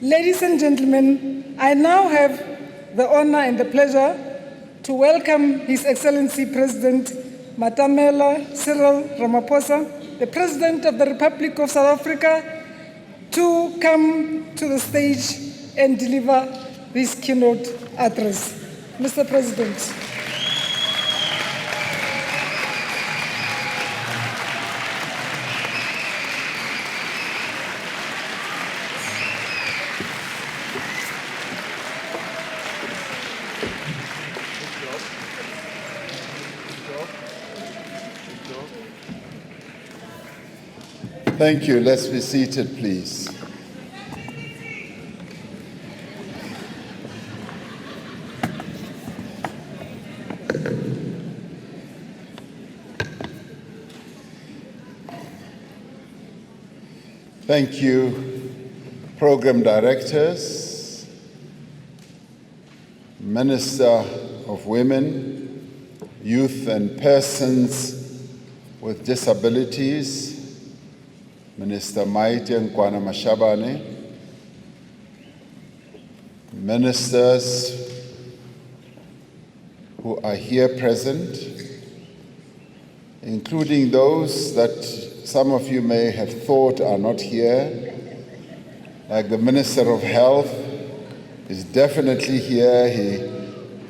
Ladies and gentlemen, I now have the honor and the pleasure to welcome His Excellency President Matamela Cyril Ramaphosa, the President of the Republic of South Africa, to come to the stage and deliver this keynote address. Mr. President. Thank you. Let's be seated, please. Thank you, program directors, Minister of Women, Youth and Persons with Disabilities, Minister Maite Nkwana Mashabane, ministers who are here present, including those that some of you may have thought are not here, like the Minister of Health is definitely here. He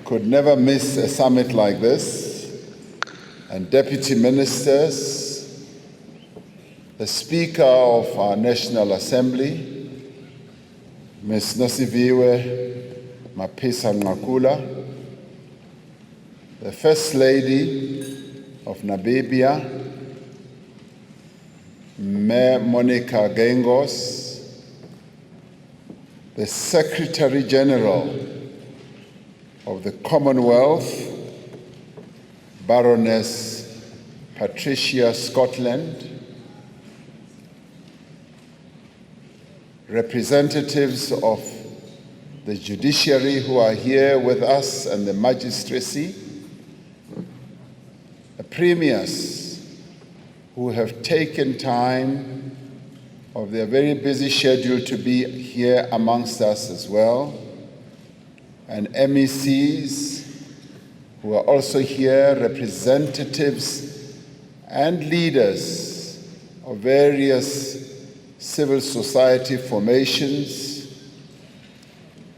could never miss a summit like this, and deputy ministers, the Speaker of our National Assembly, Ms. Nosiviwe Mapisa Ngakula, the First Lady of Namibia, Mayor Monica Gengos, the Secretary General of the Commonwealth, Baroness Patricia Scotland, representatives of the judiciary who are here with us and the magistracy, the premiers who have taken time of their very busy schedule to be here amongst us as well, and MECs who are also here, representatives and leaders of various civil society formations,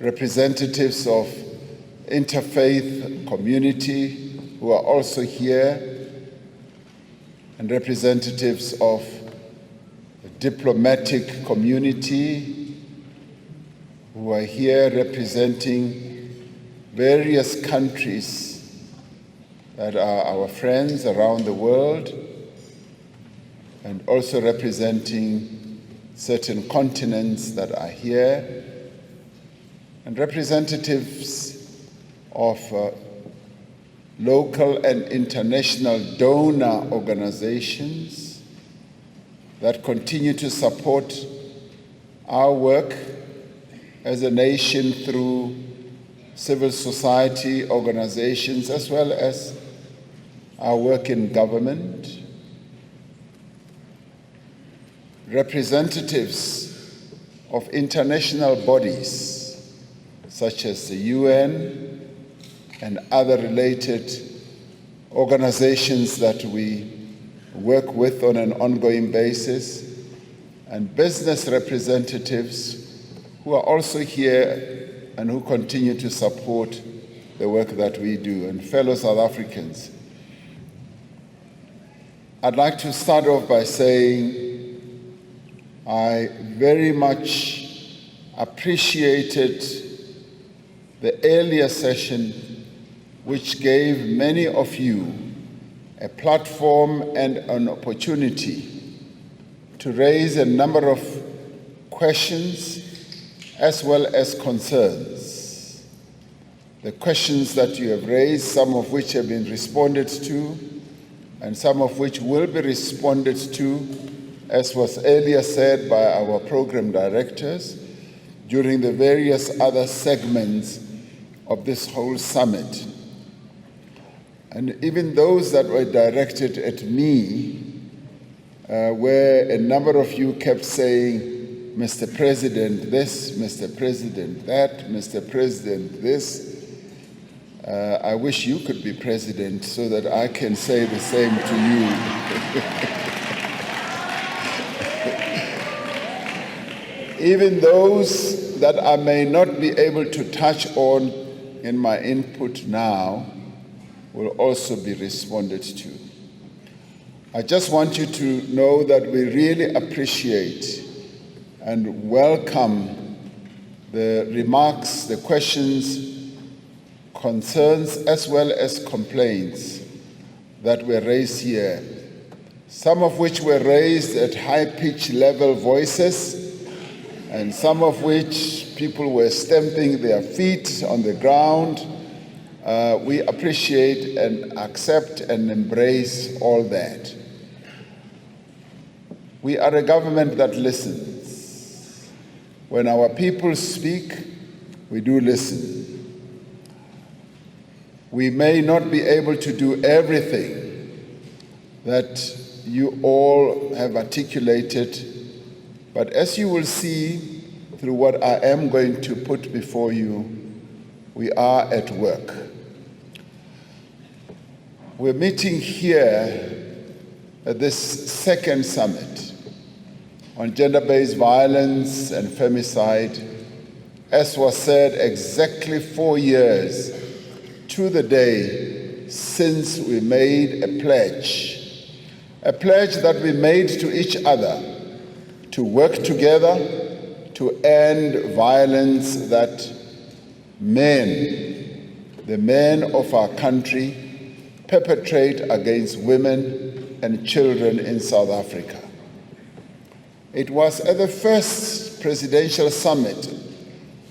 representatives of interfaith community who are also here, and representatives of the diplomatic community who are here representing various countries that are our friends around the world, and also representing certain continents that are here, and representatives of local and international donor organizations that continue to support our work as a nation through civil society organizations as well as our work in government. Representatives of international bodies such as the UN and other related organizations that we work with on an ongoing basis, and business representatives who are also here and who continue to support the work that we do, and fellow South Africans. I'd like to start off by saying I very much appreciated the earlier session, which gave many of you a platform and an opportunity to raise a number of questions as well as concerns. The questions that you have raised, some of which have been responded to, and some of which will be responded to, as was earlier said by our program directors, during the various other segments of this whole summit. And even those that were directed at me, where a number of you kept saying, Mr. President this, Mr. President that, Mr. President this. I wish you could be president so that I can say the same to you. Even those that I may not be able to touch on in my input now will also be responded to. I just want you to know that we really appreciate and welcome the remarks, the questions, concerns, as well as complaints that were raised here, some of which were raised at high-pitched level voices, and some of which people were stamping their feet on the ground. We appreciate and accept and embrace all that. We are a government that listens. When our people speak, we do listen. We may not be able to do everything that you all have articulated, but as you will see through what I am going to put before you, we are at work. We're meeting here at this second summit on gender-based violence and femicide, as was said, exactly 4 years to the day since we made a pledge that we made to each other to work together to end violence that the men of our country, perpetrate against women and children in South Africa. It was at the first presidential summit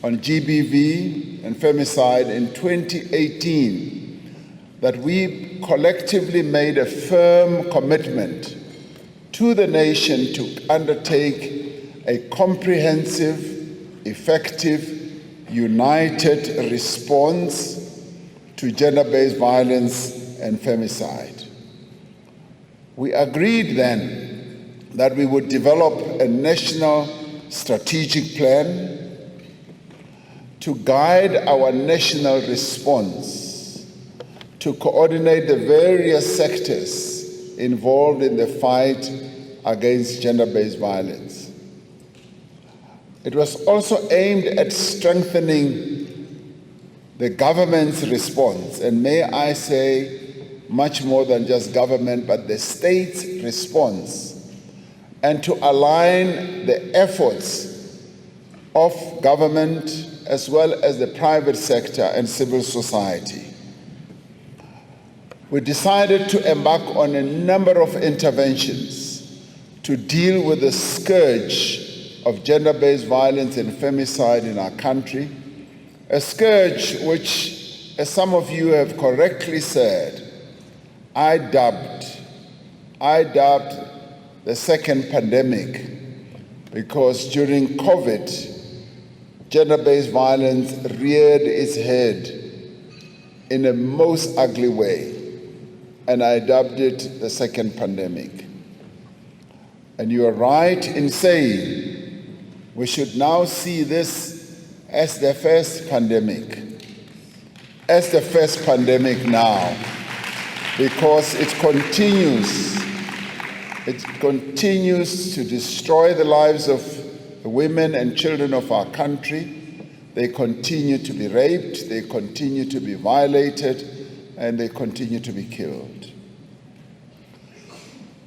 on GBV and femicide in 2018 that we collectively made a firm commitment to the nation to undertake a comprehensive, effective, united response to gender-based violence and femicide. We agreed then that we would develop a national strategic plan to guide our national response, to coordinate the various sectors involved in the fight against gender-based violence. It was also aimed at strengthening the government's response, and may I say, much more than just government, but the state's response, and to align the efforts of government as well as the private sector and civil society. We decided to embark on a number of interventions to deal with the scourge of gender-based violence and femicide in our country, a scourge which, as some of you have correctly said, I dubbed the second pandemic, because during COVID, gender-based violence reared its head in a most ugly way, and I dubbed it the second pandemic. And you are right in saying we should now see this as the first pandemic, now, because it continues to destroy the lives of the women and children of our country. They continue to be raped, they continue to be violated, and they continue to be killed.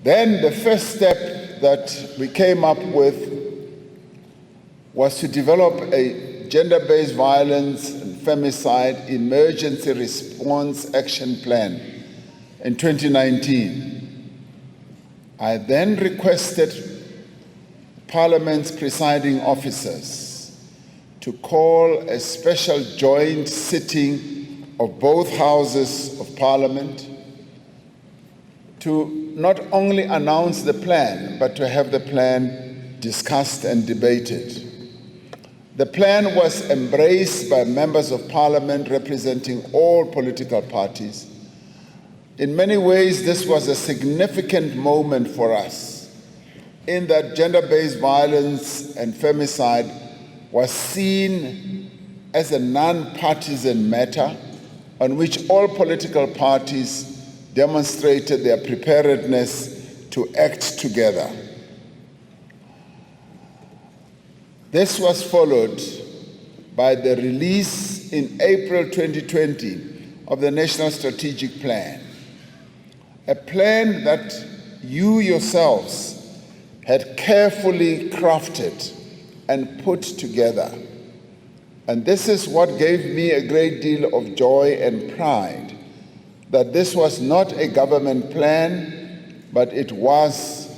Then the first step that we came up with was to develop a gender-based violence and femicide emergency response action plan in 2019. I then requested Parliament's presiding officers to call a special joint sitting of both houses of Parliament to not only announce the plan, but to have the plan discussed and debated. The plan was embraced by members of Parliament representing all political parties. In many ways, this was a significant moment for us, in that gender-based violence and femicide was seen as a non-partisan matter on which all political parties demonstrated their preparedness to act together. This was followed by the release in April 2020 of the National Strategic Plan, a plan that you yourselves had carefully crafted and put together. And this is what gave me a great deal of joy and pride, that this was not a government plan, but it was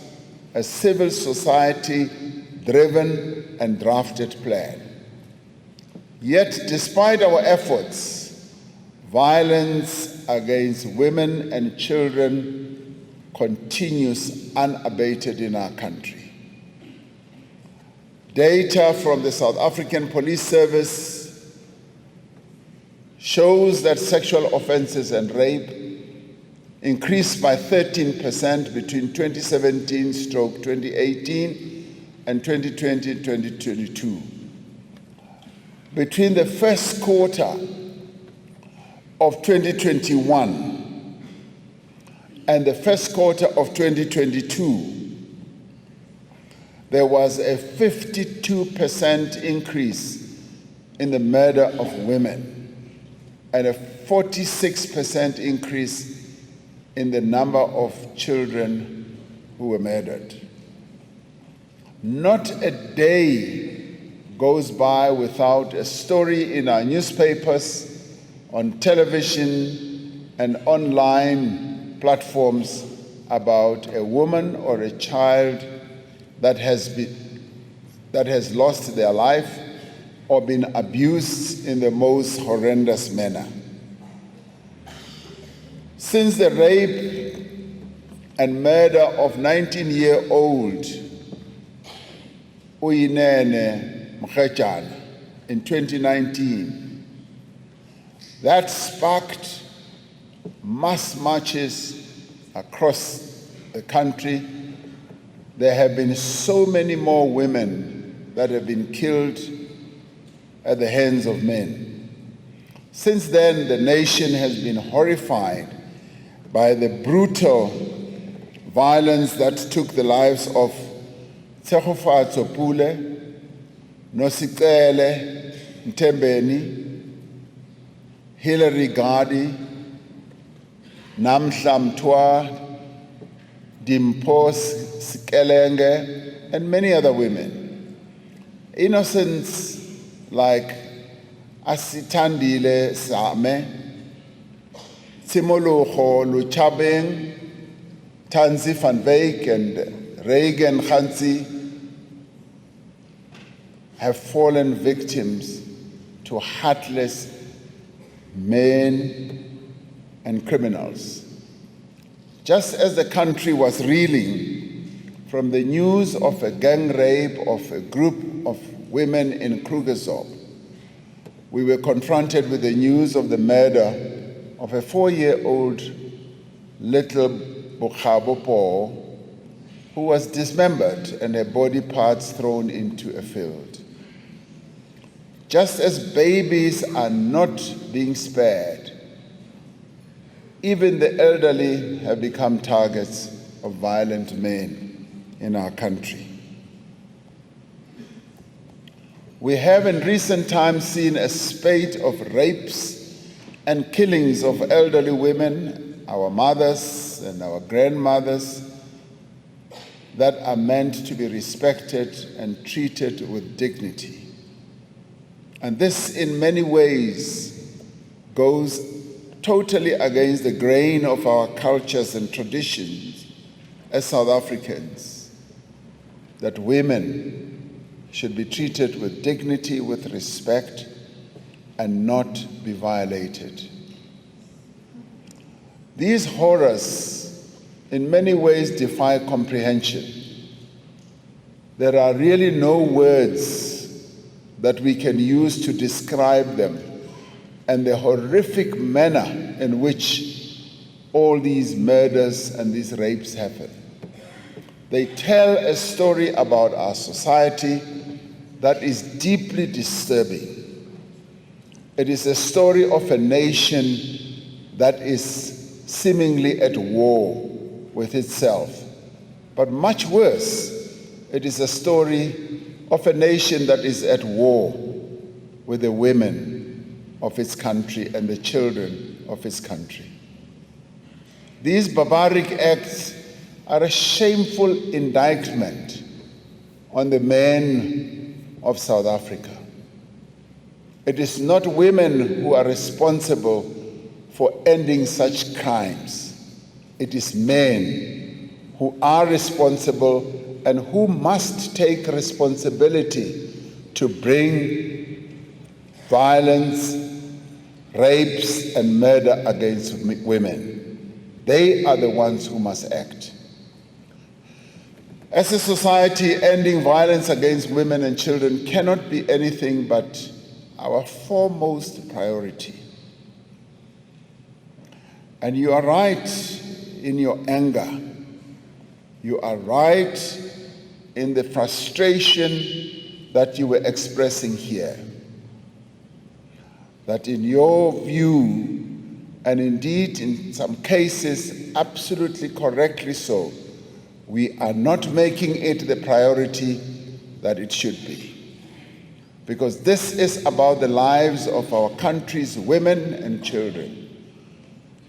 a civil society-driven and drafted plan. Yet, despite our efforts, violence against women and children continues unabated in our country. Data from the South African Police Service shows that sexual offenses and rape increased by 13% between 2017-2018 and 2020-2022. Between the first quarter of 2021 and the first quarter of 2022, there was a 52% increase in the murder of women and a 46% increase in the number of children who were murdered. Not a day goes by without a story in our newspapers, on television, and online platforms about a woman or a child that has lost their life or been abused in the most horrendous manner. Since the rape and murder of 19-year-old Uyinene Mkhejana in 2019, that sparked mass marches across the country. There have been so many more women that have been killed at the hands of men. Since then, the nation has been horrified by the brutal violence that took the lives of Tshegofatso Pule, Nosicele Ntembeni, Hilary Gadi, Namhla Mthwa, Dimpho Sikelenge, and many other women. Innocents like Asitandile Same, Tsimologo Luchabeng, Tanzi van Wyk, and Reagan Khanzi have fallen victims to heartless men and criminals. Just as the country was reeling from the news of a gang rape of a group of women in Krugersdorp, we were confronted with the news of the murder of a 4-year-old little Bukhabo Po who was dismembered and her body parts thrown into a field. Just as babies are not being spared, even the elderly have become targets of violent men in our country. We have in recent times seen a spate of rapes and killings of elderly women, our mothers and our grandmothers, that are meant to be respected and treated with dignity. And this, in many ways, goes totally against the grain of our cultures and traditions as South Africans, that women should be treated with dignity, with respect, and not be violated. These horrors in many ways defy comprehension. There are really no words that we can use to describe them and the horrific manner in which all these murders and these rapes happen. They tell a story about our society that is deeply disturbing. It is a story of a nation that is seemingly at war with itself. But much worse, it is a story of a nation that is at war with the women of its country and the children of its country. These barbaric acts are a shameful indictment on the men of South Africa. It is not women who are responsible for ending such crimes. It is men who are responsible and who must take responsibility to bring violence, rapes, and murder against women. They are the ones who must act. As a society, ending violence against women and children cannot be anything but our foremost priority. And you are right in your anger. You are right in the frustration that you were expressing here. That in your view, and indeed in some cases absolutely correctly so, we are not making it the priority that it should be. Because this is about the lives of our country's women and children.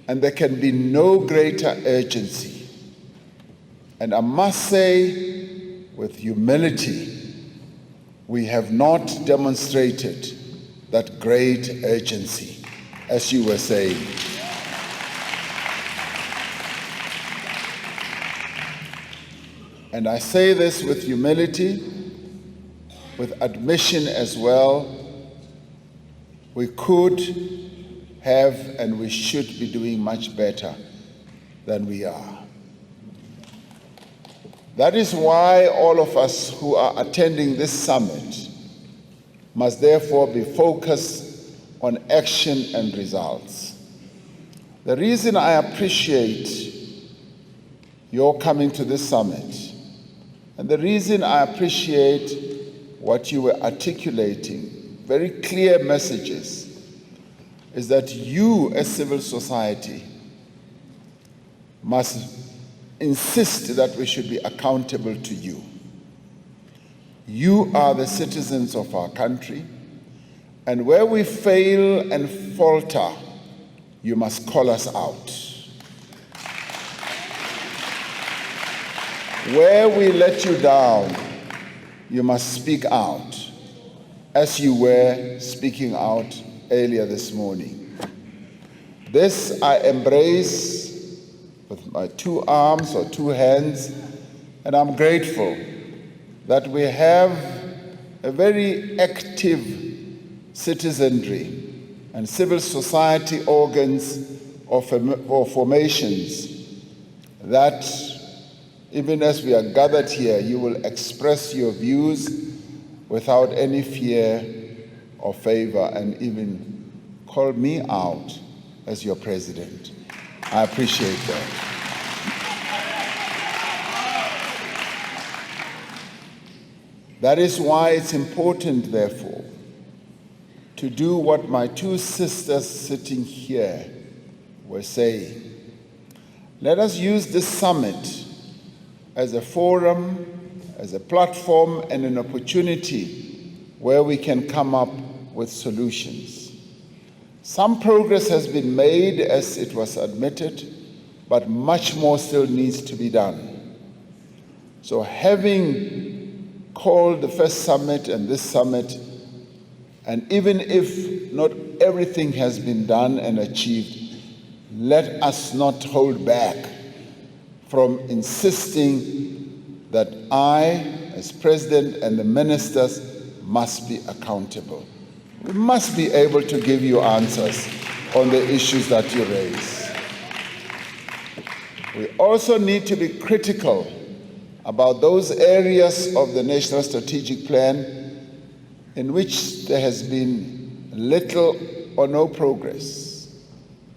And there can be no greater urgency. And I must say, with humility, we have not demonstrated that great urgency, as you were saying. And I say this with humility, with admission as well. We could have and we should be doing much better than we are. That is why all of us who are attending this summit must therefore be focused on action and results. The reason I appreciate your coming to this summit, and the reason I appreciate what you were articulating, very clear messages, is that you as civil society must insist that we should be accountable to you. You are the citizens of our country, and where we fail and falter, you must call us out. Where we let you down, you must speak out, as you were speaking out earlier this morning. This I embrace with my two arms or two hands, and I'm grateful that we have a very active citizenry and civil society organs or formations that, even as we are gathered here, you will express your views without any fear or favor, and even call me out as your president. I appreciate that. That is why it's important, therefore, to do what my two sisters sitting here were saying. Let us use this summit as a forum, as a platform, and an opportunity where we can come up with solutions. Some progress has been made, as it was admitted, but much more still needs to be done. So having called the first summit and this summit, and even if not everything has been done and achieved, let us not hold back from insisting that I, as president, and the ministers must be accountable. We must be able to give you answers on the issues that you raise. We also need to be critical about those areas of the National Strategic Plan in which there has been little or no progress.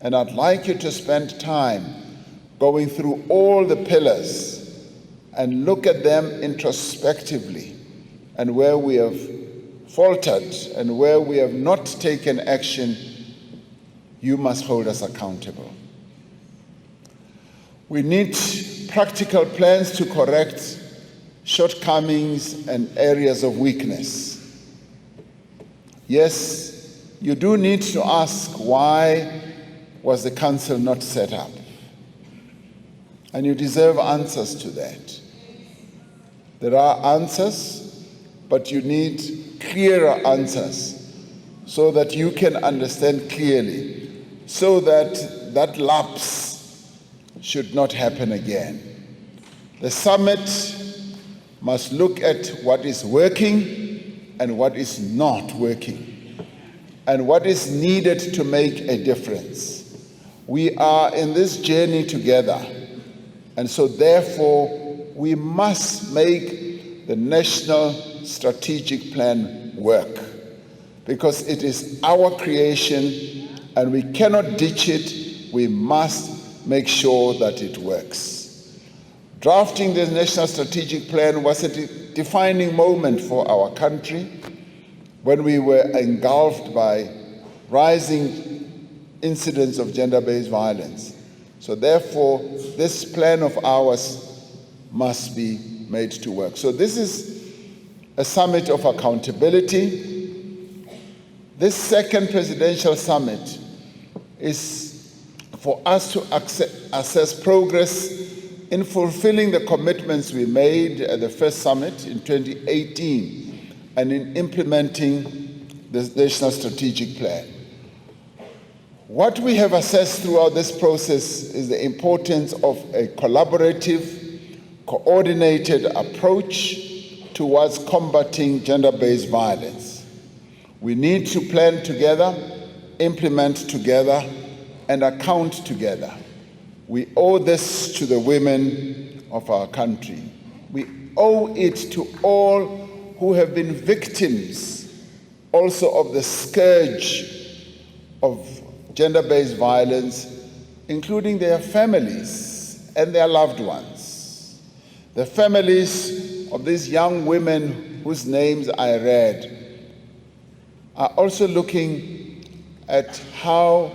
And I'd like you to spend time going through all the pillars and look at them introspectively, and where we have faltered and where we have not taken action, you must hold us accountable. We need practical plans to correct shortcomings and areas of weakness. Yes, you do need to ask, why was the council not set up? And you deserve answers to that. There are answers, but you need clearer answers so that you can understand clearly, so that that lapse should not happen again. The summit must look at what is working and what is not working, and what is needed to make a difference. We are in this journey together, and so therefore we must make the National Strategic Plan work, because it is our creation and we cannot ditch it. We must make sure that it works. Drafting the National Strategic Plan was a defining moment for our country when we were engulfed by rising incidents of gender-based violence. So therefore, this plan of ours must be made to work. So this is a summit of accountability. This second presidential summit is for us to assess progress in fulfilling the commitments we made at the first summit in 2018 and in implementing the National Strategic Plan. What we have assessed throughout this process is the importance of a collaborative, coordinated approach towards combating gender-based violence. We need to plan together, implement together, and account together. We owe this to the women of our country. We owe it to all who have been victims also of the scourge of gender-based violence, including their families and their loved ones. The families of these young women whose names I read are also looking at how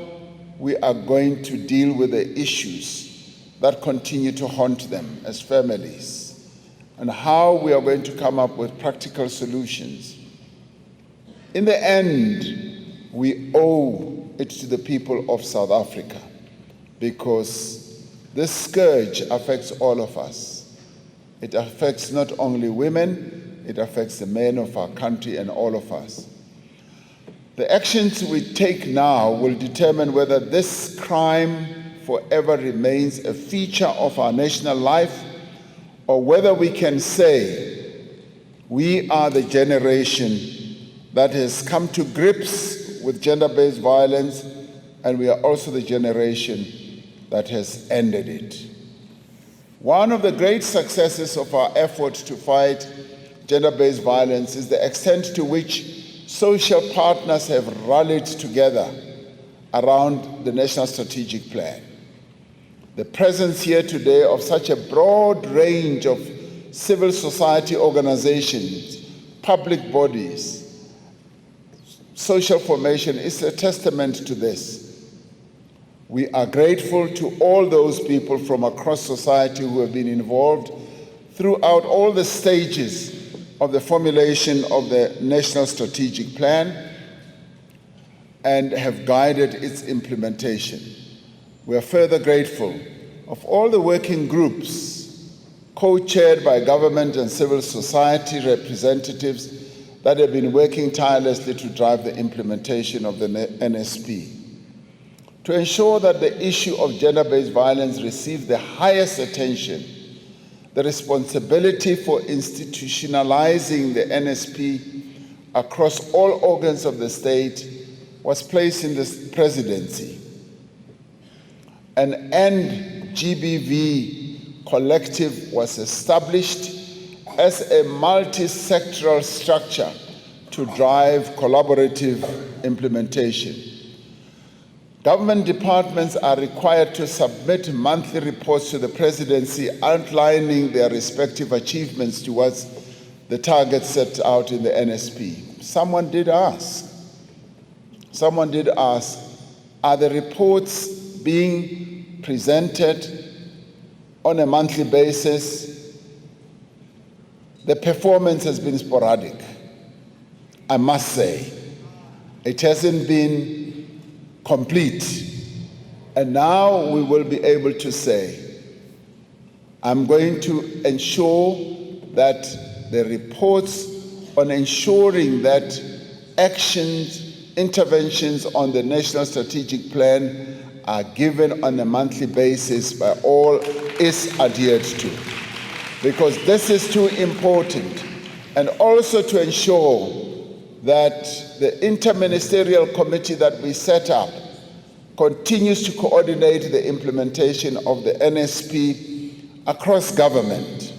we are going to deal with the issues that continue to haunt them as families, and how we are going to come up with practical solutions. In the end, we owe it to the people of South Africa, because this scourge affects all of us. It affects not only women, it affects the men of our country and all of us. The actions we take now will determine whether this crime forever remains a feature of our national life, or whether we can say we are the generation that has come to grips with gender-based violence, and we are also the generation that has ended it. One of the great successes of our efforts to fight gender-based violence is the extent to which social partners have rallied together around the National Strategic Plan. The presence here today of such a broad range of civil society organizations, public bodies, social formation is a testament to this. We are grateful to all those people from across society who have been involved throughout all the stages of the formulation of the National Strategic Plan and have guided its implementation. We are further grateful of all the working groups co-chaired by government and civil society representatives that have been working tirelessly to drive the implementation of the NSP. To ensure that the issue of gender-based violence receives the highest attention, the responsibility for institutionalizing the NSP across all organs of the state was placed in the presidency. An End GBV collective was established as a multi-sectoral structure to drive collaborative implementation. Government departments are required to submit monthly reports to the presidency outlining their respective achievements towards the targets set out in the NSP. Someone did ask, are the reports being presented on a monthly basis? The performance has been sporadic, I must say. It hasn't been complete. And now we will be able to say, I'm going to ensure that the reports on ensuring that actions, interventions on the National Strategic Plan are given on a monthly basis by all is adhered to. Because this is too important. And also to ensure that the interministerial committee that we set up continues to coordinate the implementation of the NSP across government.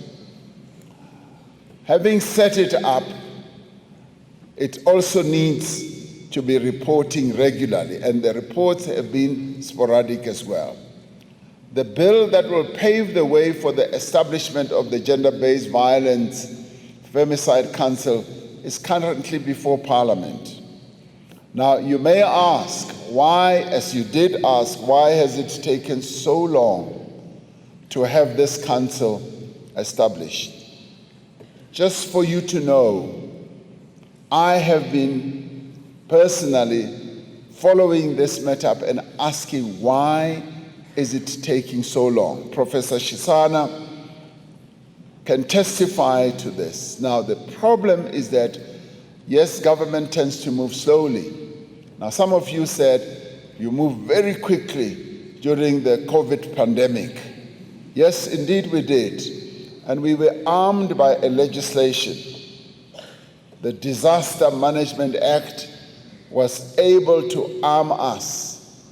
Having set it up, it also needs to be reporting regularly, and the reports have been sporadic as well. The bill that will pave the way for the establishment of the Gender-Based Violence Femicide Council is currently before Parliament. Now, you may ask, why, as you did ask, why has it taken so long to have this council established? Just for you to know, I have been personally following this matter up and asking, why is it taking so long? Professor Shisana can testify to this. Now, the problem is that, yes, government tends to move slowly. Now, some of you said you moved very quickly during the COVID pandemic. Yes, indeed we did. And we were armed by a legislation. The Disaster Management Act was able to arm us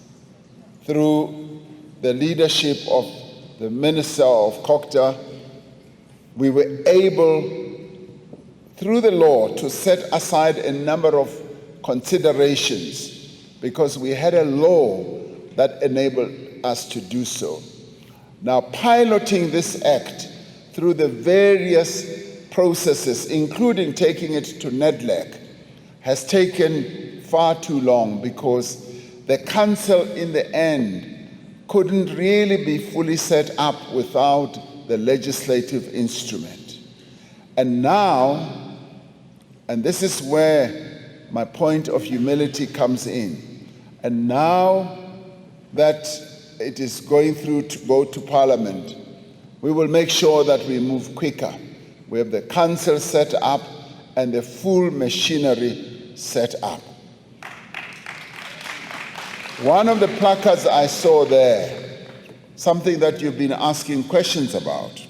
through the leadership of the Minister of Kokta. We were able, through the law, to set aside a number of considerations because we had a law that enabled us to do so. Now, piloting this act through the various processes, including taking it to NEDLAC, has taken far too long because the council in the end couldn't really be fully set up without the legislative instrument. And now, and this is where my point of humility comes in, and now that it is going through to go to Parliament, we will make sure that we move quicker. We have the council set up and the full machinery set up. One of the placards I saw there, something that you've been asking questions about,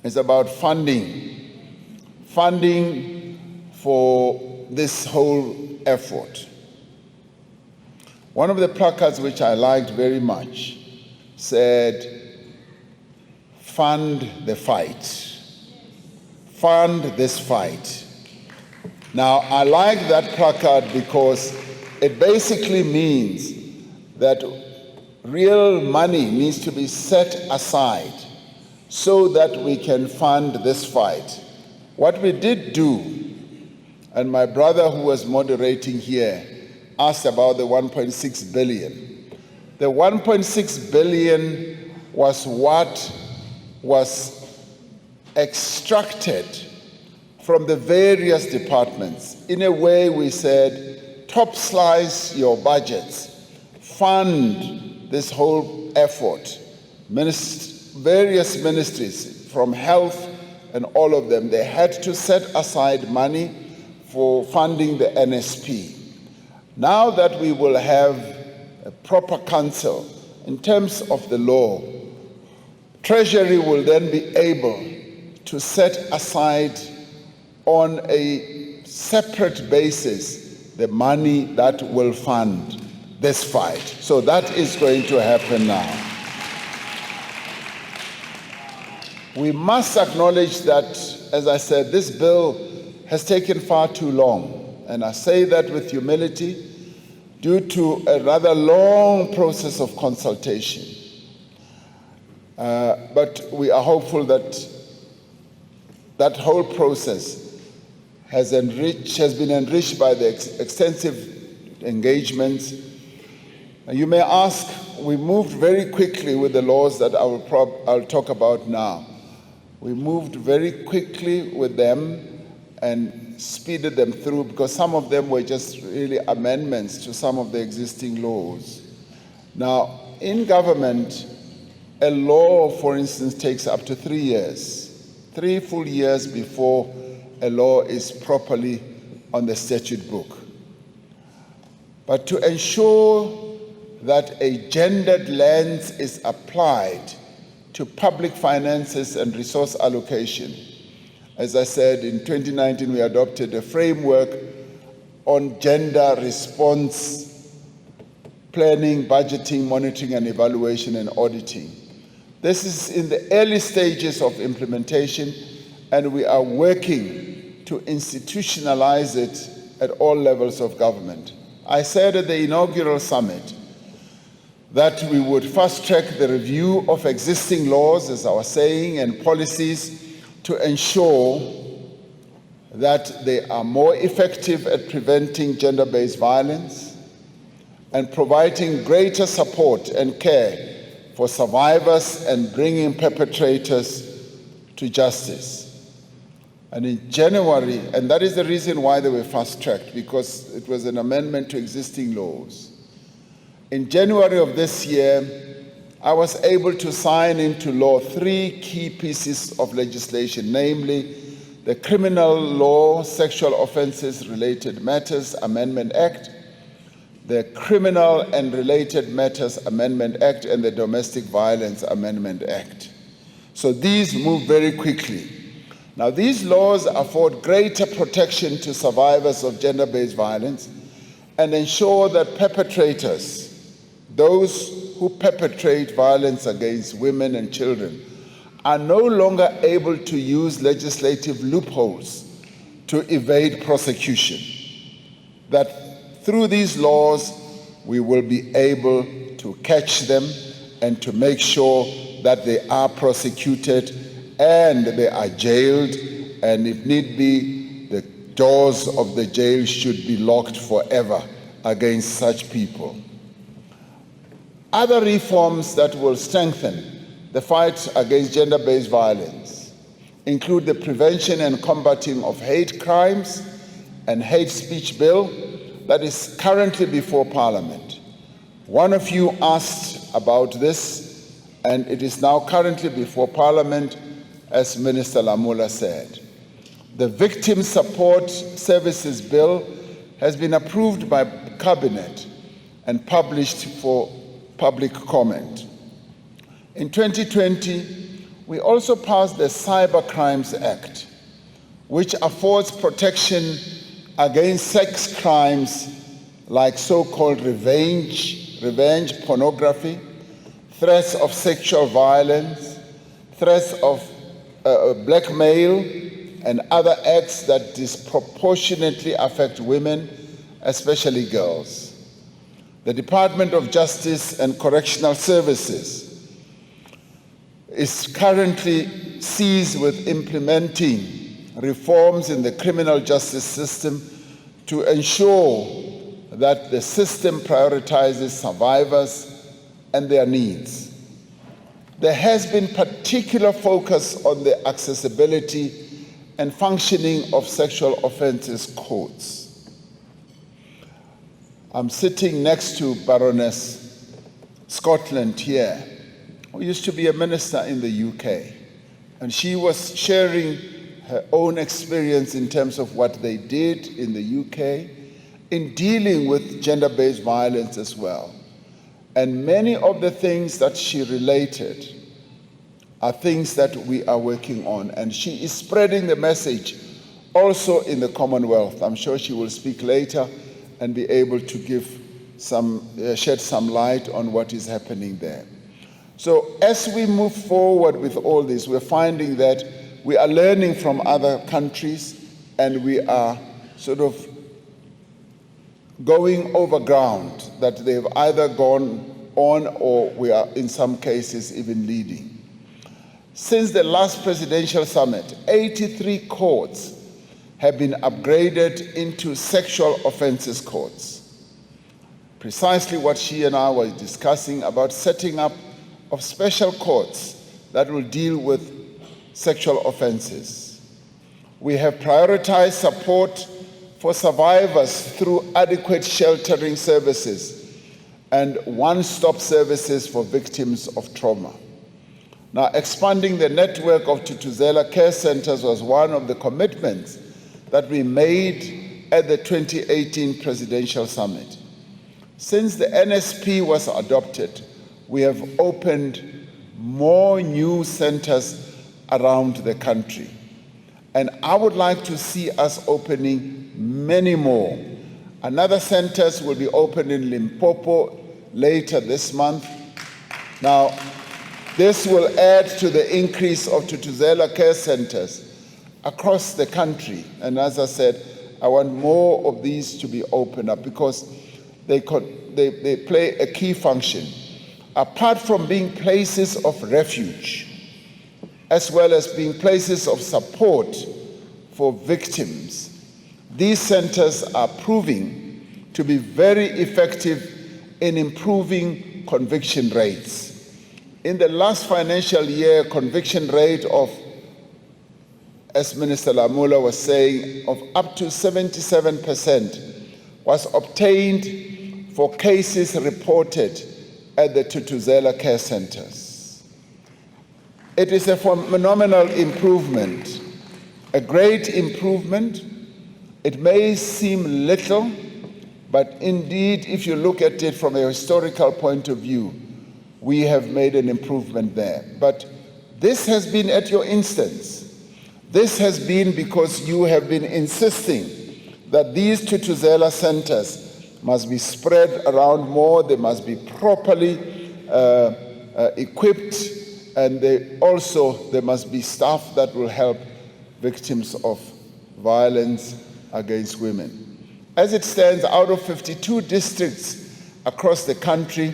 is about funding. Funding for this whole effort. One of the placards which I liked very much said, fund the fight. Fund this fight. Now, I like that placard because it basically means that real money needs to be set aside so that we can fund this fight. What we did do, and my brother who was moderating here asked about the 1.6 billion. The 1.6 billion was what was extracted from the various departments. In a way, we said, top slice your budgets, fund this whole effort. Various ministries, from health and all of them, they had to set aside money for funding the NSP. Now that we will have a proper council in terms of the law, Treasury will then be able to set aside on a separate basis the money that will fund this fight. So that is going to happen now. We must acknowledge that, as I said, this bill has taken far too long. And I say that with humility. due to a rather long process of consultation. But we are hopeful that that whole process has been enriched by the extensive engagements. You may ask, we moved very quickly with the laws that I'll talk about now. We moved very quickly with them and speeded them through because some of them were just really amendments to some of the existing laws. Now, in government, a law, for instance, takes up to 3 years, 3 full years before a law is properly on the statute book. But to ensure that a gendered lens is applied to public finances and resource allocation, as I said, in 2019 we adopted a framework on gender response planning, budgeting, monitoring and evaluation and auditing. This is in the early stages of implementation, and we are working to institutionalize it at all levels of government. I said at the inaugural summit that we would fast-track the review of existing laws, as I was saying, and policies to ensure that they are more effective at preventing gender-based violence and providing greater support and care for survivors and bringing perpetrators to justice. And in January, and that is the reason why they were fast-tracked, because it was an amendment to existing laws. In January of this year, I was able to sign into law 3 key pieces of legislation, namely the Criminal Law Sexual Offences Related Matters Amendment Act, the Criminal and Related Matters Amendment Act, and the Domestic Violence Amendment Act. So these move very quickly. Now, these laws afford greater protection to survivors of gender-based violence and ensure that perpetrators, those who perpetrate violence against women and children, are no longer able to use legislative loopholes to evade prosecution. That through these laws, we will be able to catch them and to make sure that they are prosecuted and they are jailed, and if need be, the doors of the jail should be locked forever against such people. Other reforms that will strengthen the fight against gender-based violence include the Prevention and Combating of Hate Crimes and Hate Speech Bill that is currently before Parliament. One of you asked about this, and it is now currently before Parliament, as Minister Lamula said. The Victim Support Services Bill has been approved by Cabinet and published for public comment. In 2020, we also passed the Cyber Crimes Act, which affords protection against sex crimes like so-called revenge pornography, threats of sexual violence, threats of blackmail, and other acts that disproportionately affect women, especially girls. The Department of Justice and Correctional Services is currently seized with implementing reforms in the criminal justice system to ensure that the system prioritizes survivors and their needs. There has been particular focus on the accessibility and functioning of sexual offences courts. I'm sitting next to Baroness Scotland here, who used to be a minister in the UK, and she was sharing her own experience in terms of what they did in the UK in dealing with gender-based violence as well. And many of the things that she related are things that we are working on. And she is spreading the message also in the Commonwealth. I'm sure she will speak later and be able to give shed some light on what is happening there. So as we move forward with all this, we're finding that we are learning from other countries, and we are sort of going overground, that they've either gone on or we are in some cases even leading. Since the last presidential summit, 83 courts have been upgraded into sexual offenses courts. Precisely what she and I were discussing about setting up of special courts that will deal with sexual offenses. We have prioritized support for survivors through adequate sheltering services and one-stop services for victims of trauma. Now, expanding the network of Thuthuzela care centers was one of the commitments that we made at the 2018 Presidential Summit. Since the NSP was adopted, we have opened more new centers around the country. And I would like to see us opening many more. Another centers will be opened in Limpopo later this month. Now, this will add to the increase of Thuthuzela care centers across the country. And as I said, I want more of these to be opened up because they play a key function. Apart from being places of refuge, as well as being places of support for victims, these centers are proving to be very effective in improving conviction rates. In the last financial year, conviction rate of, as Minister Lamula was saying, of up to 77% was obtained for cases reported at the Thuthuzela care centers. It is a phenomenal improvement, a great improvement. It may seem little, but indeed, if you look at it from a historical point of view, we have made an improvement there. But this has been at your instance. This has been because you have been insisting that these Thuthuzela centers must be spread around more, they must be properly equipped, and there must be staff that will help victims of violence against women. As it stands, out of 52 districts across the country,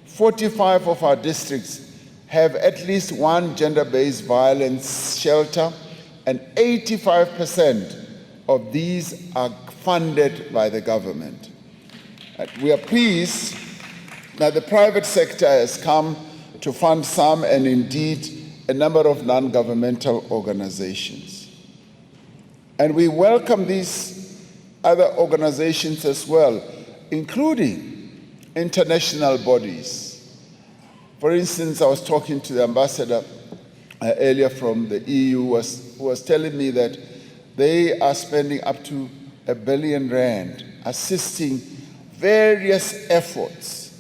45 of our districts have at least one gender-based violence shelter, and 85% of these are funded by the government. We are pleased that the private sector has come to fund some, and indeed a number of non-governmental organizations. And we welcome these other organizations as well, including international bodies. For instance, I was talking to the ambassador earlier from the EU who was telling me that they are spending up to R1 billion assisting various efforts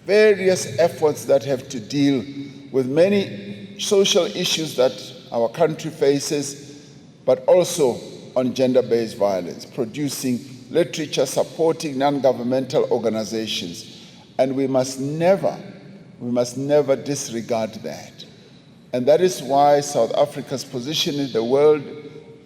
that have to deal with many social issues that our country faces, but also on gender-based violence, producing literature supporting non-governmental organizations. And we must never disregard that. And that is why South Africa's position in the world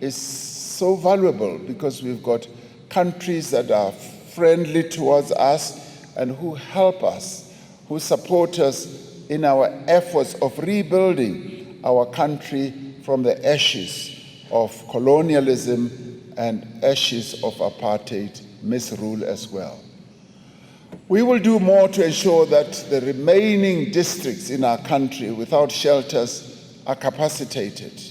is so valuable, because we've got countries that are friendly towards us and who help us, who support us in our efforts of rebuilding our country from the ashes of colonialism and ashes of apartheid misrule as well. We will do more to ensure that the remaining districts in our country without shelters are capacitated.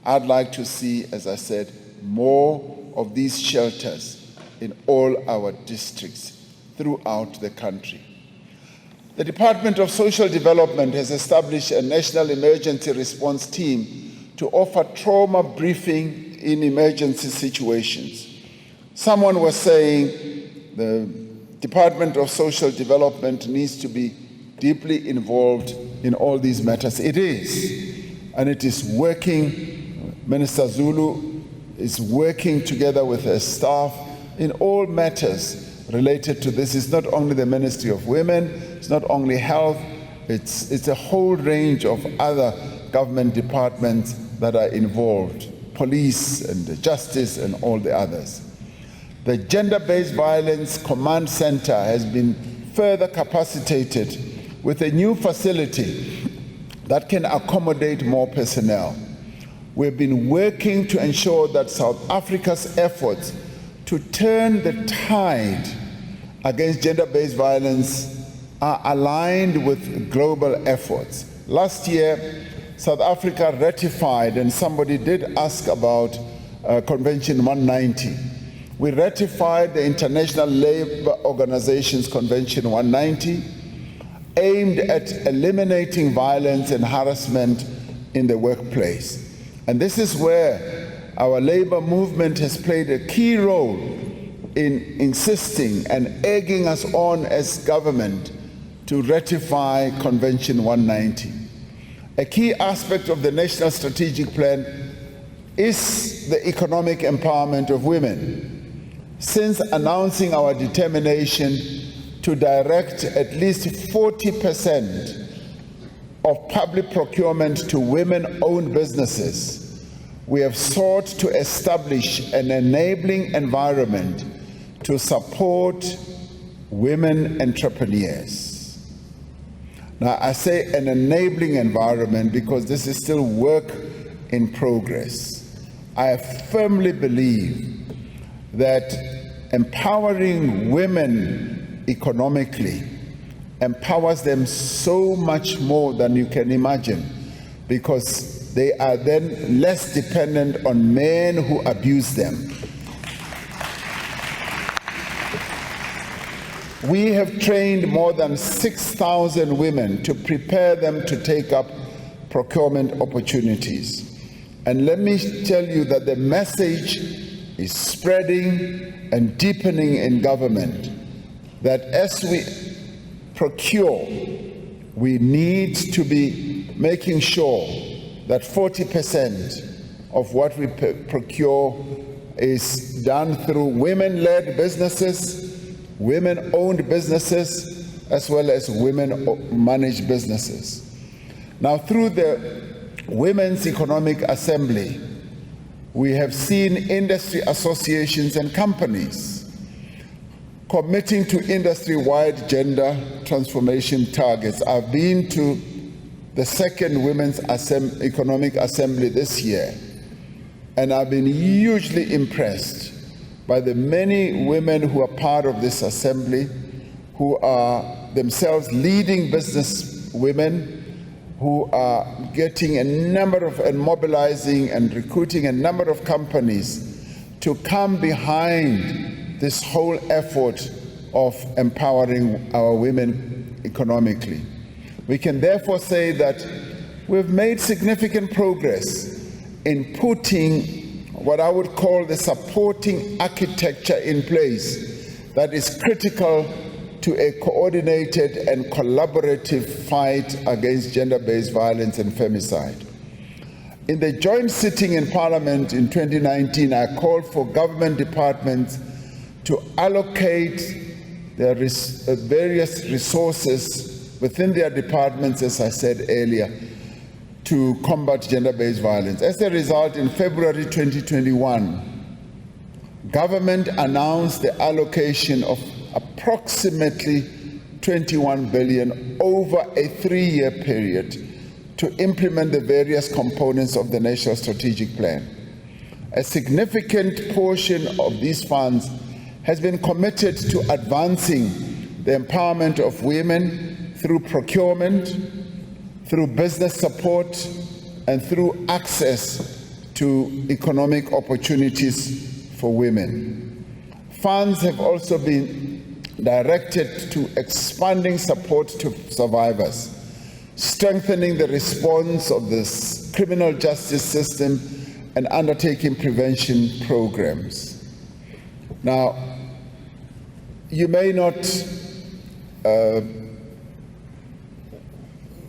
I'd like to see, as I said, more of these shelters in all our districts throughout the country. The Department of Social Development has established a national emergency response team to offer trauma briefing in emergency situations. Someone was saying the Department of Social Development needs to be deeply involved in all these matters. It is, and it is working. Minister Zulu is working together with her staff in all matters related to this. It's not only the Ministry of Women, it's not only health, it's a whole range of other government departments that are involved, police and justice and all the others. The Gender-Based Violence Command Center has been further capacitated with a new facility that can accommodate more personnel. We've been working to ensure that South Africa's efforts to turn the tide against gender-based violence are aligned with global efforts. Last year, South Africa ratified, and somebody did ask about Convention 190. We ratified the International Labour Organization's Convention 190, aimed at eliminating violence and harassment in the workplace. And this is where our labor movement has played a key role in insisting and egging us on as government to ratify Convention 190. A key aspect of the National Strategic Plan is the economic empowerment of women. Since announcing our determination to direct at least 40% of public procurement to women-owned businesses, we have sought to establish an enabling environment to support women entrepreneurs. Now, I say an enabling environment because this is still work in progress. I firmly believe that empowering women economically empowers them so much more than you can imagine, because they are then less dependent on men who abuse them. We have trained more than 6,000 women to prepare them to take up procurement opportunities. And let me tell you that the message is spreading and deepening in government, that as we procure, we need to be making sure that 40% of what we procure is done through women-led businesses, women-owned businesses, as well as women-managed businesses. Now, through the Women's Economic Assembly, we have seen industry associations and companies committing to industry-wide gender transformation targets. I've been to the second Women's Economic Assembly this year, and I've been hugely impressed by the many women who are part of this assembly, who are themselves leading business women, who are getting a number of and mobilizing and recruiting a number of companies to come behind this whole effort of empowering our women economically. We can therefore say that we've made significant progress in putting what I would call the supporting architecture in place that is critical to a coordinated and collaborative fight against gender-based violence and femicide. In the joint sitting in Parliament in 2019, I called for government departments to allocate their various resources within their departments, as I said earlier, to combat gender-based violence. As a result, in February 2021, government announced the allocation of approximately 21 billion over a 3-year period to implement the various components of the National Strategic Plan. A significant portion of these funds has been committed to advancing the empowerment of women through procurement, through business support, and through access to economic opportunities for women. Funds have also been directed to expanding support to survivors, strengthening the response of the criminal justice system, and undertaking prevention programs. Now, you may not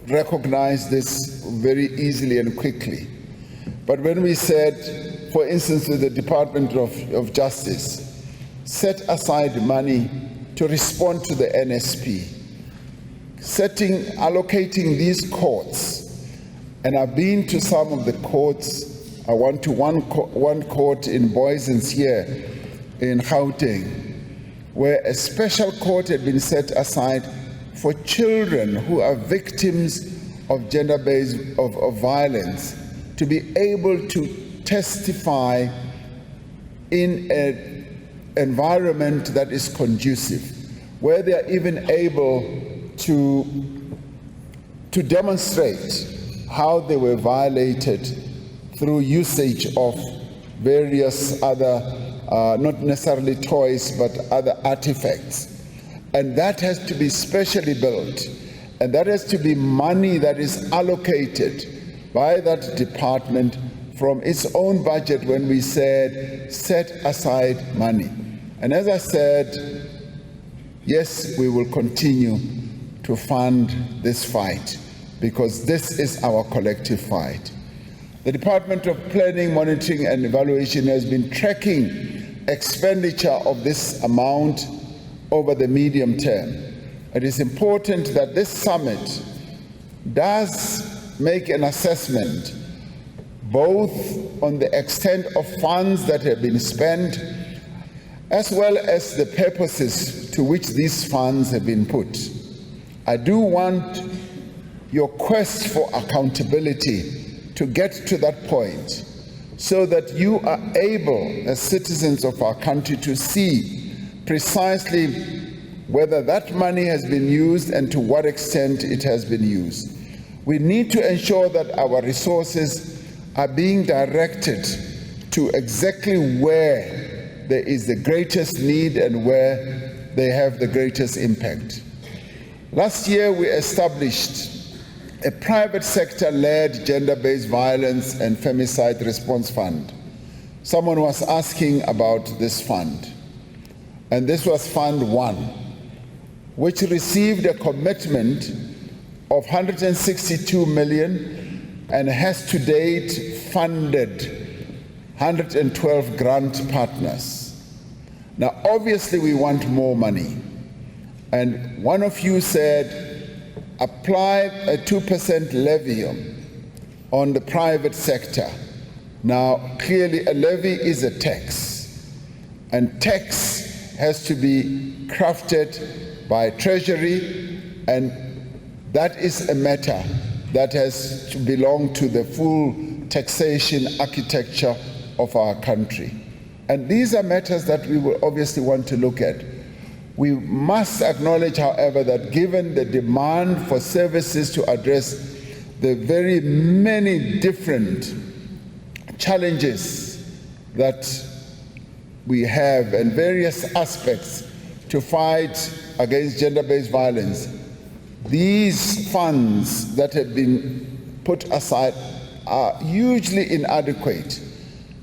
recognize this very easily and quickly, but when we said, for instance, with the Department of Justice, set aside money to respond to the NSP, allocating these courts, and I've been to some of the courts. I went to one court in Boysens here in Gauteng, where a special court had been set aside for children who are victims of gender-based violence to be able to testify in an environment that is conducive, where they are even able to demonstrate how they were violated through usage of various other, not necessarily toys, but other artifacts. And that has to be specially built. And that has to be money that is allocated by that department from its own budget when we said set aside money. And as I said, yes, we will continue to fund this fight because this is our collective fight. The Department of Planning, Monitoring and Evaluation has been tracking expenditure of this amount over the medium term. It is important that this summit does make an assessment both on the extent of funds that have been spent as well as the purposes to which these funds have been put. I do want your quest for accountability to get to that point so that you are able, as citizens of our country, to see precisely whether that money has been used and to what extent it has been used. We need to ensure that our resources are being directed to exactly where there is the greatest need and where they have the greatest impact. Last year, we established a private sector-led gender-based violence and femicide response fund. Someone was asking about this fund, and this was Fund 1, which received a commitment of 162 million and has to date funded 112 grant partners. Now, obviously, we want more money. And one of you said, apply a 2% levy on the private sector. Now, clearly, a levy is a tax, and tax has to be crafted by Treasury, and that is a matter that has to belong to the full taxation architecture of our country. And these are matters that we will obviously want to look at. We must acknowledge, however, that given the demand for services to address the very many different challenges that we have and various aspects to fight against gender-based violence, these funds that have been put aside are hugely inadequate.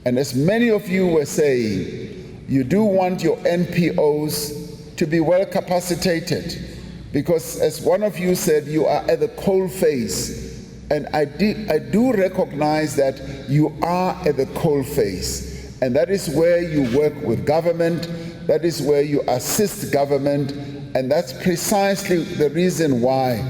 And as many of you were saying, you do want your NPOs to be well capacitated, because as one of you said, you are at the coal face, and I do recognize that you are at the coal face, and that is where you work with government, that is where you assist government, and that's precisely the reason why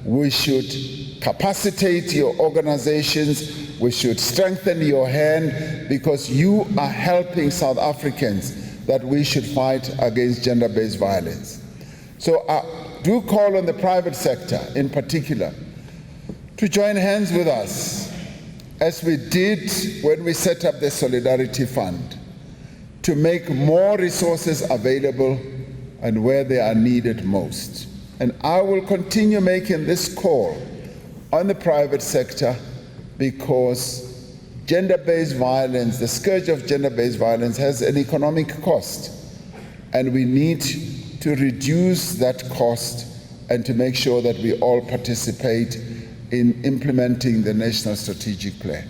we should capacitate your organizations, we should strengthen your hand, because you are helping South Africans that we should fight against gender-based violence. So I do call on the private sector in particular to join hands with us, as we did when we set up the Solidarity Fund, to make more resources available and where they are needed most. And I will continue making this call on the private sector, because gender-based violence, the scourge of gender-based violence, has an economic cost, and we need to reduce that cost and to make sure that we all participate in implementing the National Strategic Plan.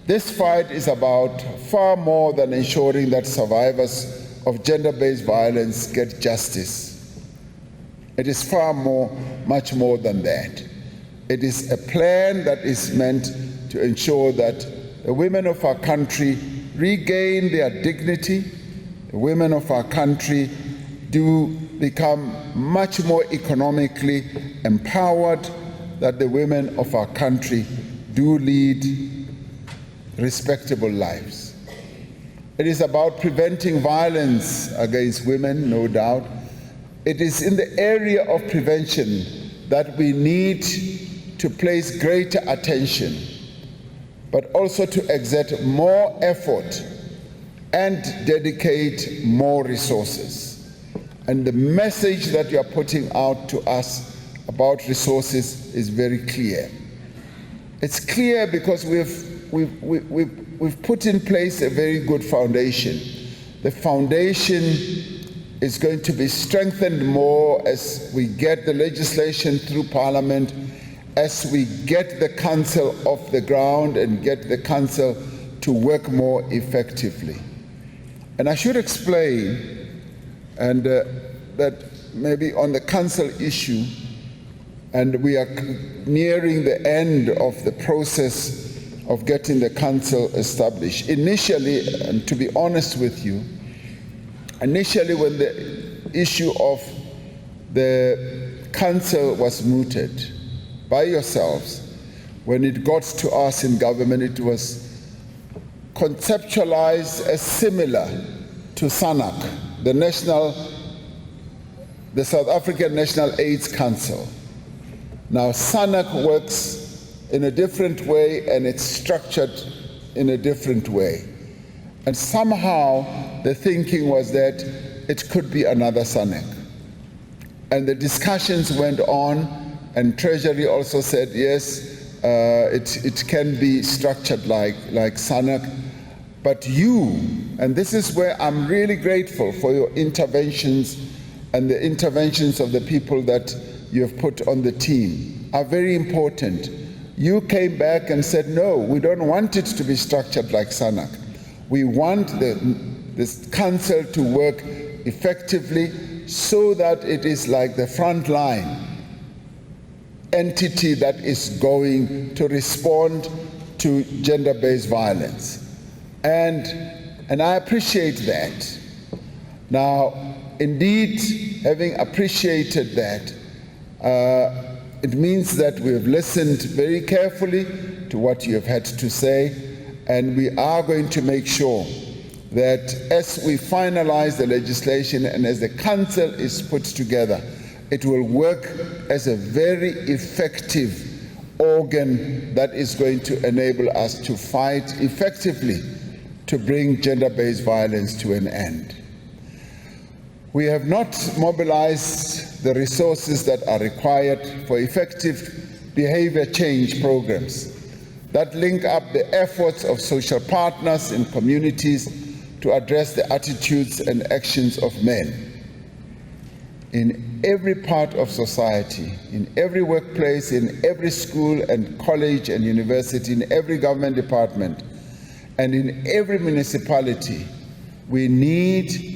This fight is about far more than ensuring that survivors of gender-based violence get justice. It is much more than that. It is a plan that is meant to ensure that the women of our country regain their dignity, the women of our country do become much more economically empowered, that the women of our country do lead respectable lives. It is about preventing violence against women, no doubt. It is in the area of prevention that we need to place greater attention, but also to exert more effort and dedicate more resources. And the message that you are putting out to us about resources is very clear. It's clear because we've put in place a very good foundation. The foundation is going to be strengthened more as we get the legislation through Parliament, as we get the council off the ground and get the council to work more effectively. And I should explain, and that maybe on the council issue, and we are nearing the end of the process of getting the council established. Initially, and to be honest with you, initially when the issue of the council was mooted by yourselves, when it got to us in government, it was conceptualized as similar to SANAC, the South African National AIDS Council. Now, SANAC works in a different way and it's structured in a different way. And somehow the thinking was that it could be another SANAC. And the discussions went on, and Treasury also said, yes, it can be structured like SANAC. But you, and this is where I'm really grateful for your interventions and the interventions of the people that you have put on the team, are very important. You came back and said, no, we don't want it to be structured like SANAC. We want this council to work effectively so that it is like the frontline entity that is going to respond to gender-based violence. And I appreciate that. Now, indeed, having appreciated that, it means that we have listened very carefully to what you have had to say, and we are going to make sure that as we finalize the legislation and as the council is put together, it will work as a very effective organ that is going to enable us to fight effectively to bring gender-based violence to an end. We have not mobilized the resources that are required for effective behavior change programs that link up the efforts of social partners in communities to address the attitudes and actions of men. In every part of society, in every workplace, in every school and college and university, in every government department, and in every municipality, we need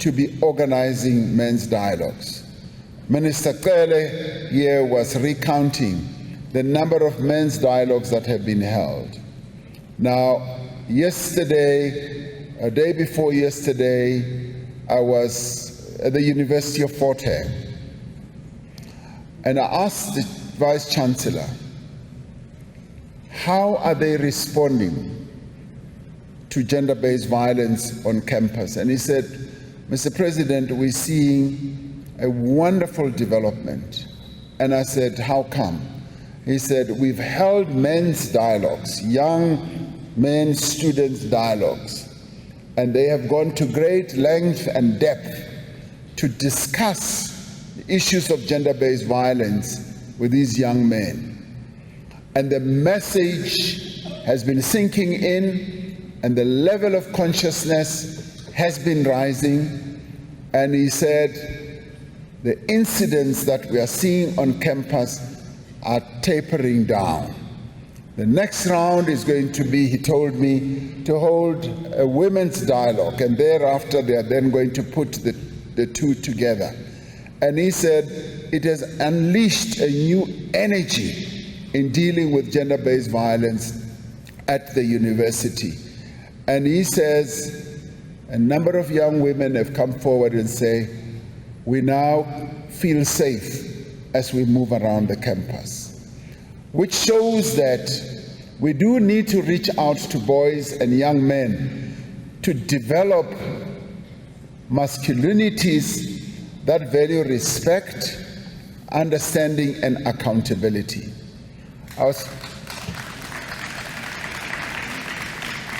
to be organizing men's dialogues. Minister Cyril here was recounting the number of men's dialogues that have been held. Now, yesterday, a day before yesterday, I was at the University of Fort Hare, and I asked the Vice Chancellor, how are they responding to gender-based violence on campus? And he said, Mr. President, we're seeing a wonderful development. And I said, how come? He said, we've held men's dialogues, young men students dialogues, and they have gone to great length and depth to discuss the issues of gender-based violence with these young men. And the message has been sinking in, and the level of consciousness has been rising. And he said, the incidents that we are seeing on campus are tapering down. The next round is going to be, he told me, to hold a women's dialogue, and thereafter they are then going to put the two together. And he said it has unleashed a new energy in dealing with gender-based violence at the university. And he says a number of young women have come forward and say, we now feel safe as we move around the campus, which shows that we do need to reach out to boys and young men to develop masculinities that value respect, understanding, and accountability. I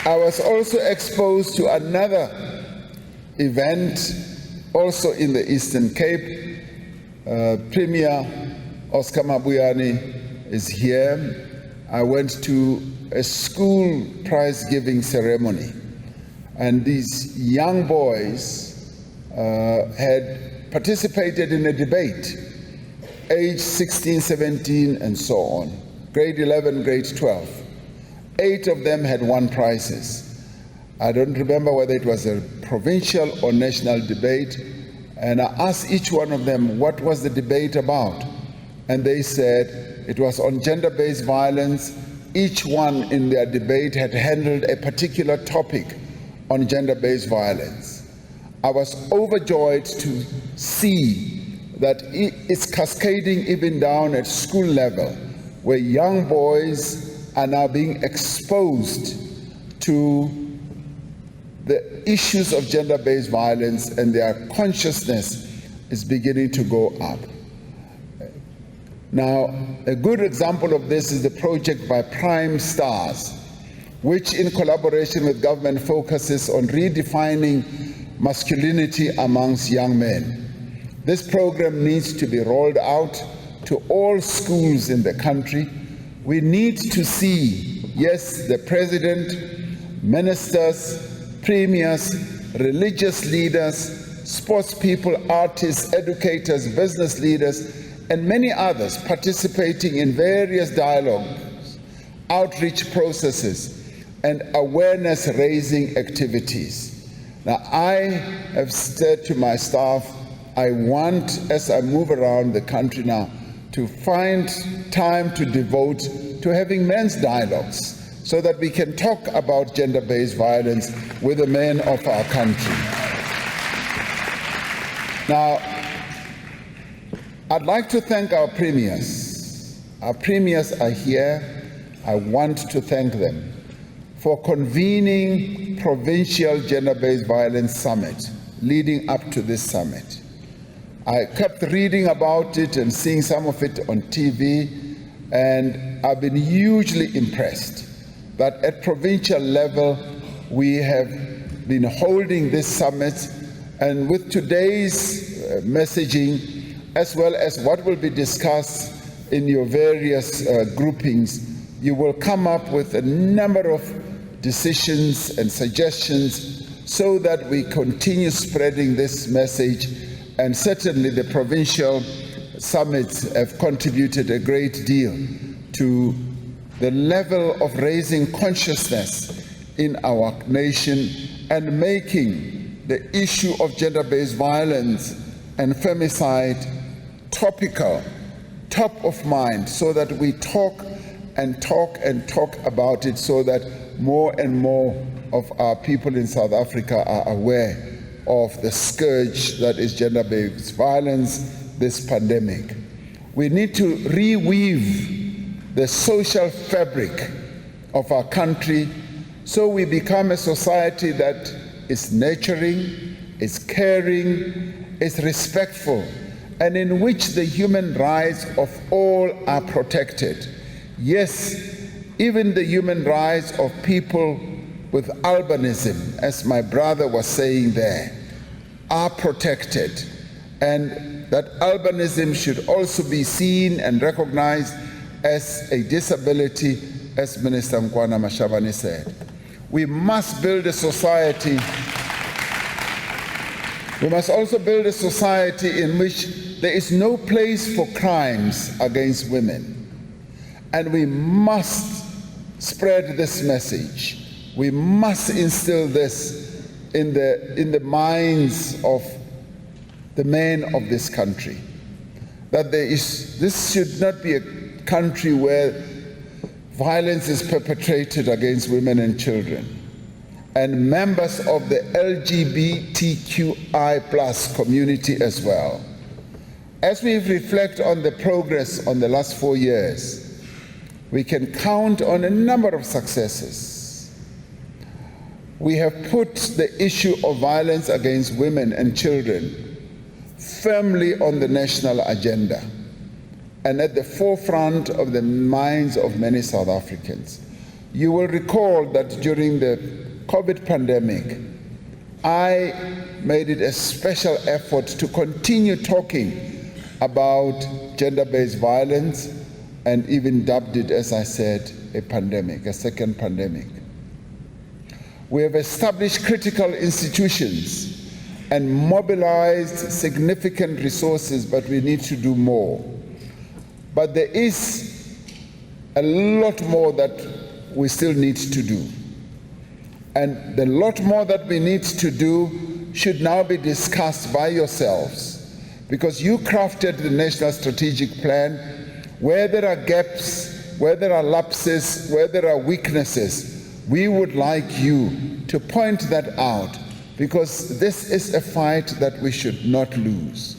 was also exposed to another event, also in the Eastern Cape. Premier Oscar Mabuyane is here. I went to a school prize-giving ceremony, and these young boys had participated in a debate, age 16, 17, and so on, grade 11, grade 12. 8 of them had won prizes. I don't remember whether it was a provincial or national debate, and I asked each one of them what was the debate about, and they said it was on gender-based violence. Each one in their debate had handled a particular topic on gender-based violence. I was overjoyed to see that it's cascading even down at school level, where young boys are now being exposed to the issues of gender-based violence, and their consciousness is beginning to go up. Now, a good example of this is the project by Prime Stars, which in collaboration with government focuses on redefining masculinity amongst young men. This program needs to be rolled out to all schools in the country. We need to see, yes, the president, ministers, premiers, religious leaders, sports people, artists, educators, business leaders, and many others participating in various dialogues, outreach processes, and awareness-raising activities. Now, I have said to my staff, I want, as I move around the country now, to find time to devote to having men's dialogues so that we can talk about gender-based violence with the men of our country. Now, I'd like to thank our premiers. Our premiers are here. I want to thank them for convening Provincial Gender-Based Violence Summit, leading up to this summit. I kept reading about it and seeing some of it on TV, and I've been hugely impressed that at provincial level we have been holding this summit, and with today's messaging, as well as what will be discussed in your various groupings, you will come up with a number of decisions and suggestions so that we continue spreading this message. And certainly the provincial summits have contributed a great deal to the level of raising consciousness in our nation and making the issue of gender-based violence and femicide topical, top of mind, so that we talk and talk and talk about it, so that more and more of our people in South Africa are aware of the scourge that is gender-based violence, this pandemic. We need to reweave the social fabric of our country so we become a society that is nurturing, is caring, is respectful, and in which the human rights of all are protected. Yes, even the human rights of people with albinism, as my brother was saying there, are protected, and that albinism should also be seen and recognized as a disability, as Minister Mkwana Mashabane said. We must build a society, we must also build a society in which there is no place for crimes against women. And we must spread this message. We must instill this in the minds of the men of this country, that this should not be a country where violence is perpetrated against women and children. And members of the LGBTQI+ community as well. As we reflect on the progress on the last 4 years, we can count on a number of successes. we have put the issue of violence against women and children firmly on the national agenda and at the forefront of the minds of many South Africans. You will recall that during the COVID pandemic, I made it a special effort to continue talking about gender-based violence and even dubbed it, as I said, a pandemic, a second pandemic. We have established critical institutions and mobilized significant resources, but we need to do more. But there is a lot more that we still need to do. And the lot more that we need to do should now be discussed by yourselves, because you crafted the National Strategic Plan. Where there are gaps, where there are lapses, where there are weaknesses, we would like you to point that out, because this is a fight that we should not lose.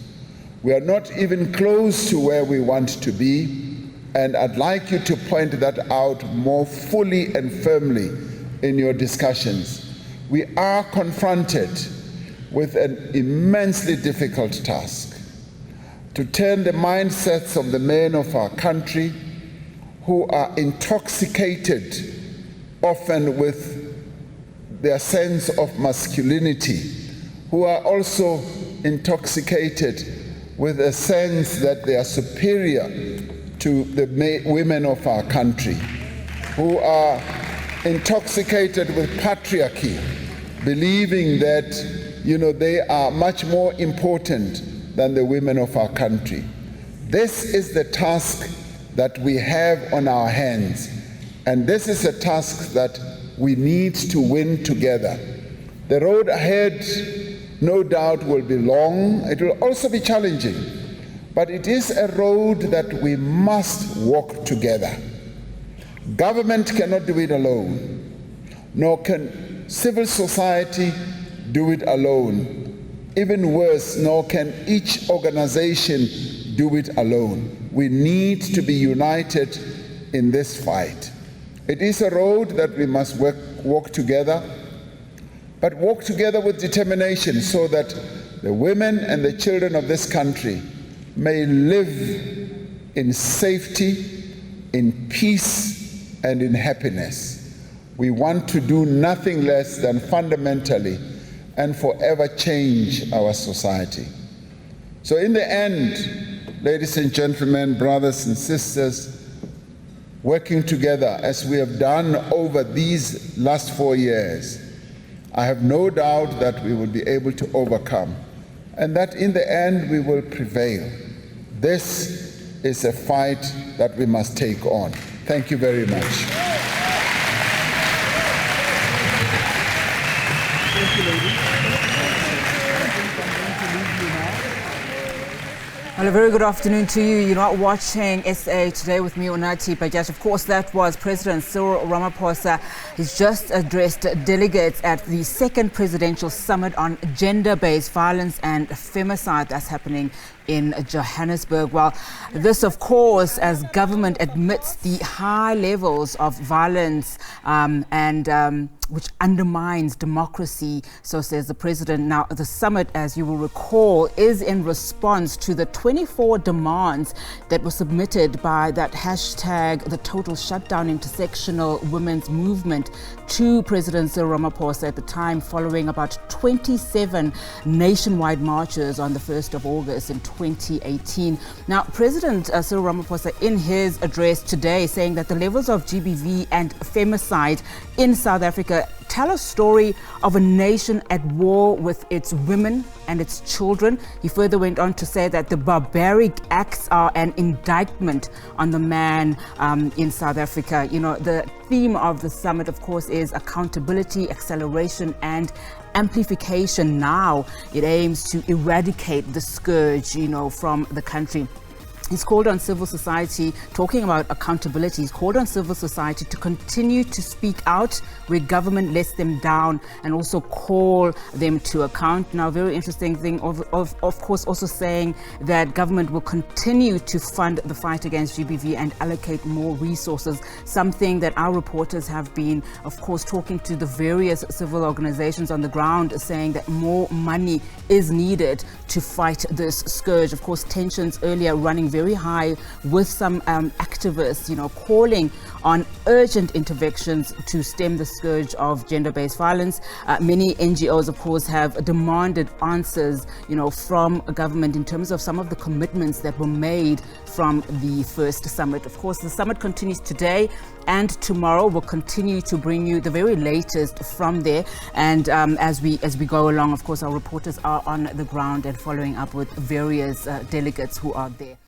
We are not even close to where we want to be, and I'd like you to point that out more fully and firmly in your discussions. We are confronted with an immensely difficult task: to turn the mindsets of the men of our country, who are intoxicated often with their sense of masculinity, who are also intoxicated with a sense that they are superior to the women of our country, who are intoxicated with patriarchy, believing that, they are much more important than the women of our country. This is the task that we have on our hands, and this is a task that we need to win together. The road ahead, no doubt, will be long. It will also be challenging, but it is a road that we must walk together. Government cannot do it alone, nor can civil society do it alone. Even worse, nor can each organization do it alone. We need to be united in this fight. It is a road that we must walk together, but walk together with determination, so that the women and the children of this country may live in safety, in peace, and in happiness. We want to do nothing less than fundamentally and forever change our society. So in the end, ladies and gentlemen, brothers and sisters, working together as we have done over these last 4 years, I have no doubt that we will be able to overcome, and that in the end we will prevail. This is a fight that we must take on. Thank you very much. Thank you, ladies. Well, a very good afternoon to you. You're not watching SA Today with me, Onati Pajash. Of course, that was President Cyril Ramaphosa. He's just addressed delegates at the second presidential summit on gender-based violence and femicide that's happening in Johannesburg. Well, this, of course, as government admits the high levels of violence which undermines democracy, so says the president. Now, the summit, as you will recall, is in response to the 24 demands that were submitted by that hashtag, the Total Shutdown Intersectional Women's Movement, to President Cyril Ramaphosa at the time, following about 27 nationwide marches on the 1st of August in 2018. Now, President Cyril Ramaphosa, in his address today, saying that the levels of GBV and femicide in South Africa tell a story of a nation at war with its women and its children. He further went on to say that the barbaric acts are an indictment on the man in South Africa. The theme of the summit, of course, is accountability, acceleration, and amplification. Now it aims to eradicate the scourge, from the country. He's called on civil society, talking about accountability, he's called on civil society to continue to speak out where government lets them down and also call them to account. Now, very interesting thing, of course, also saying that government will continue to fund the fight against GBV and allocate more resources, something that our reporters have been, of course, talking to the various civil organizations on the ground, saying that more money is needed to fight this scourge. Of course, tensions earlier running very high with some activists, calling on urgent interventions to stem the scourge of gender-based violence. Many NGOs, of course, have demanded answers, from government in terms of some of the commitments that were made from the first summit. Of course, the summit continues today and tomorrow. We'll continue to bring you the very latest from there. And as we go along, of course, our reporters are on the ground and following up with various delegates who are there.